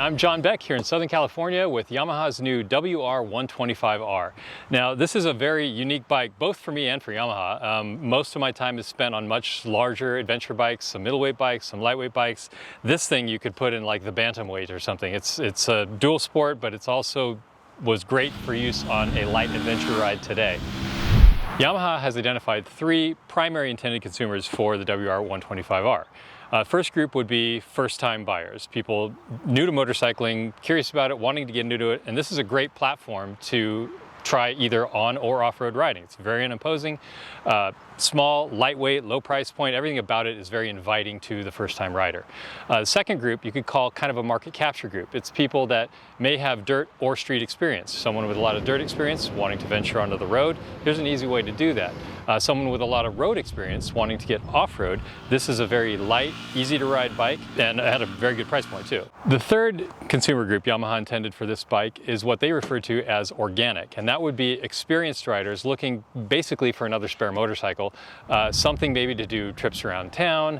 I'm John Beck here in Southern California with Yamaha's new WR125R. Now, this is a very unique bike, both for me and for Yamaha. Most of my time is spent on much larger adventure bikes, some middleweight bikes, some lightweight bikes. This thing you could put in like the bantamweight or something. It's a dual sport, but it's also was great for use on a light adventure ride today. Yamaha has identified three primary intended consumers for the WR125R. First group would be first-time buyers, people new to motorcycling, curious about it, wanting to get into it, and this is a great platform to try either on or off-road riding. It's very unimposing, small, lightweight, low price point, everything about it is very inviting to the first-time rider. The second group you could call kind of a market capture group. It's people that may have dirt or street experience. Someone with a lot of dirt experience wanting to venture onto the road, here's an easy way to do that. Someone with a lot of road experience wanting to get off-road, this is a very light, easy to ride bike and at a very good price point too. The third consumer group Yamaha intended for this bike is what they refer to as organic, and that would be experienced riders looking basically for another spare motorcycle, something maybe to do trips around town.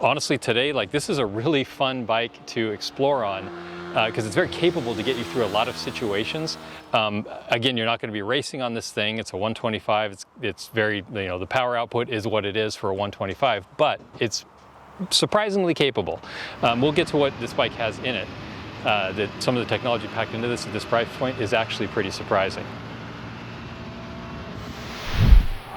Honestly, today, like, this is a really fun bike to explore on because it's very capable to get you through a lot of situations. Again, you're not going to be racing on this thing. It's a 125. It's very, the power output is what it is for a 125, but it's surprisingly capable. We'll get to what this bike has in it. That some of the technology packed into this at this price point is actually pretty surprising.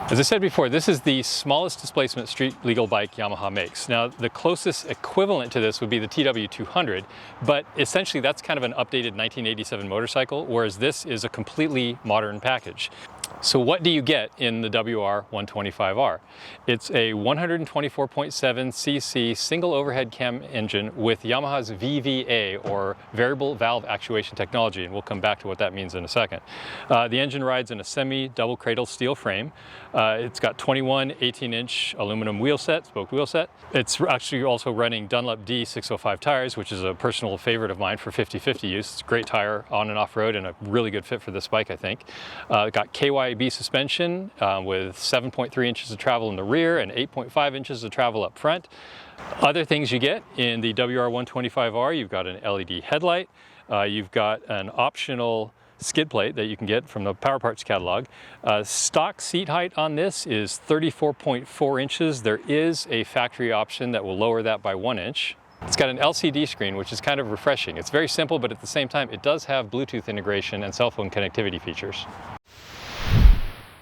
As I said before, this is the smallest displacement street legal bike Yamaha makes. Now, the closest equivalent to this would be the TW200, but essentially that's kind of an updated 1987 motorcycle, whereas this is a completely modern package. So what do you get in the WR125R? It's a 124.7cc single overhead cam engine with Yamaha's VVA, or variable valve actuation technology, and we'll come back to what that means in a second. The engine rides in a semi-double cradle steel frame. It's got 21 18-inch aluminum wheel set, spoke wheel set. It's actually also running Dunlop D605 tires, which is a personal favorite of mine for 50/50 use. It's a great tire on and off road and a really good fit for this bike, I think. Got KYB suspension with 7.3 inches of travel in the rear and 8.5 inches of travel up front. Other things you get in the WR125R, you've got an LED headlight, you've got an optional skid plate that you can get from the Power Parts catalog. Stock seat height on this is 34.4 inches. There is a factory option that will lower that by 1 inch. It's got an LCD screen, which is kind of refreshing. It's very simple, but at the same time, it does have Bluetooth integration and cell phone connectivity features.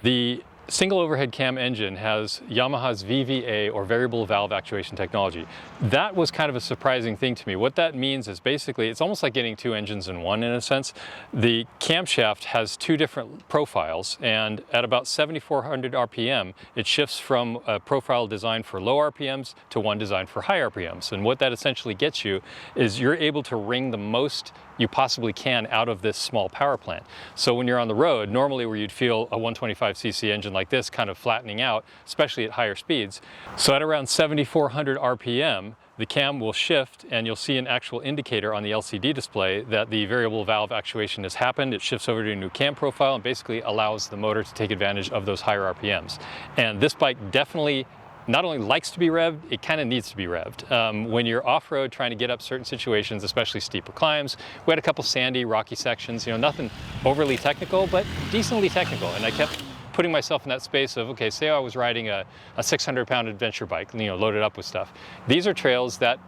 The single overhead cam engine has Yamaha's VVA, or variable valve actuation technology. That was kind of a surprising thing to me. What that means is basically it's almost like getting two engines in one in a sense. The camshaft has two different profiles, and at about 7,400 RPM it shifts from a profile designed for low RPMs to one designed for high RPMs. And what that essentially gets you is you're able to wring the most you possibly can out of this small power plant. So when you're on the road, normally where you'd feel a 125cc engine like this kind of flattening out, especially at higher speeds. So at around 7,400 RPM, the cam will shift and you'll see an actual indicator on the LCD display that the variable valve actuation has happened. It shifts over to a new cam profile and basically allows the motor to take advantage of those higher RPMs. And this bike definitely not only likes to be revved, it kind of needs to be revved. When you're off-road trying to get up certain situations, especially steeper climbs, we had a couple sandy, rocky sections, nothing overly technical, but decently technical. And I kept putting myself in that space of, okay, say I was riding a 600-pound adventure bike, loaded up with stuff. These are trails that,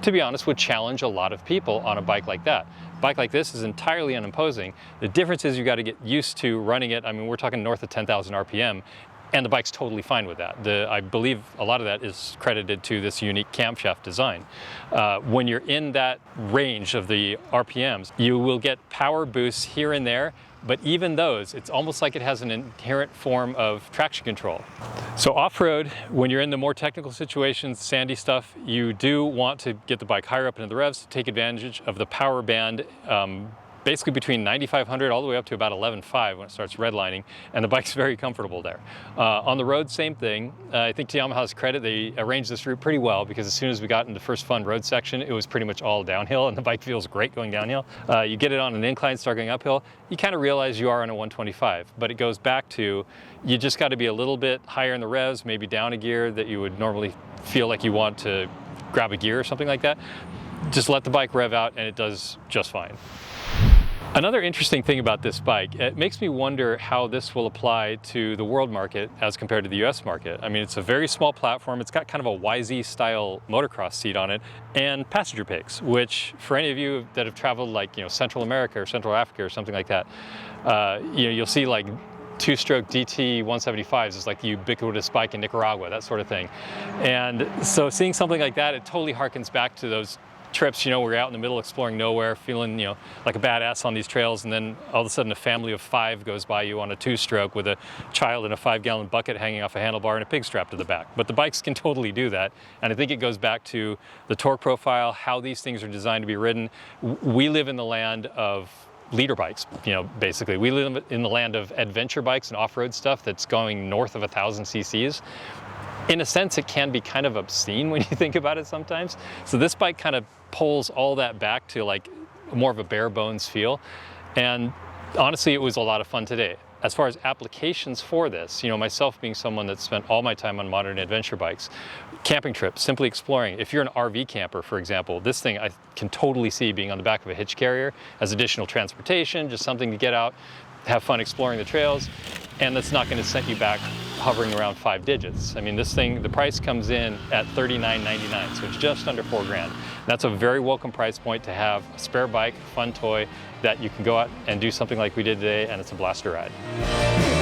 to be honest, would challenge a lot of people on a bike like that. A bike like this is entirely unimposing. The difference is you got to get used to running it. I mean, we're talking north of 10,000 RPM. And the bike's totally fine with that. I believe a lot of that is credited to this unique camshaft design. When you're in that range of the RPMs, you will get power boosts here and there, but even those, it's almost like it has an inherent form of traction control. So off-road, when you're in the more technical situations, sandy stuff, you do want to get the bike higher up into the revs to take advantage of the power band, basically between 9,500 all the way up to about 11.5 when it starts redlining, and the bike's very comfortable there. On the road, same thing. I think to Yamaha's credit, they arranged this route pretty well, because as soon as we got into the first fun road section, it was pretty much all downhill, and the bike feels great going downhill. You get it on an incline, start going uphill, you kind of realize you are on a 125, but it goes back to, you just got to be a little bit higher in the revs, maybe down a gear that you would normally feel like you want to grab a gear or something like that. just let the bike rev out and it does just fine. Another interesting thing about this bike, it makes me wonder how this will apply to the world market as compared to the US market. I mean, it's a very small platform. It's got kind of a YZ style motocross seat on it and passenger pegs, which for any of you that have traveled like, Central America or Central Africa or something like that, you'll see like two-stroke DT 175s is like the ubiquitous bike in Nicaragua, that sort of thing. And so seeing something like that, it totally harkens back to those trips, where you're out in the middle exploring nowhere, feeling, like a badass on these trails, and then all of a sudden a family of 5 goes by you on a 2-stroke with a child in a 5-gallon bucket hanging off a handlebar and a pig strapped to the back. But the bikes can totally do that, and I think it goes back to the torque profile, how these things are designed to be ridden. We live in the land of leader bikes, basically. We live in the land of adventure bikes and off-road stuff that's going north of 1,000 cc's. In a sense, it can be kind of obscene when you think about it sometimes. So this bike kind of pulls all that back to like more of a bare bones feel. And honestly, it was a lot of fun today. As far as applications for this, myself being someone that spent all my time on modern adventure bikes, camping trips, simply exploring. If you're an RV camper, for example, this thing I can totally see being on the back of a hitch carrier as additional transportation, just something to get out, have fun exploring the trails, and that's not going to set you back hovering around 5 digits. I mean, this thing, the price comes in at $39.99, so it's just under $4 grand. That's a very welcome price point to have a spare bike, fun toy that you can go out and do something like we did today, and it's a blast to ride.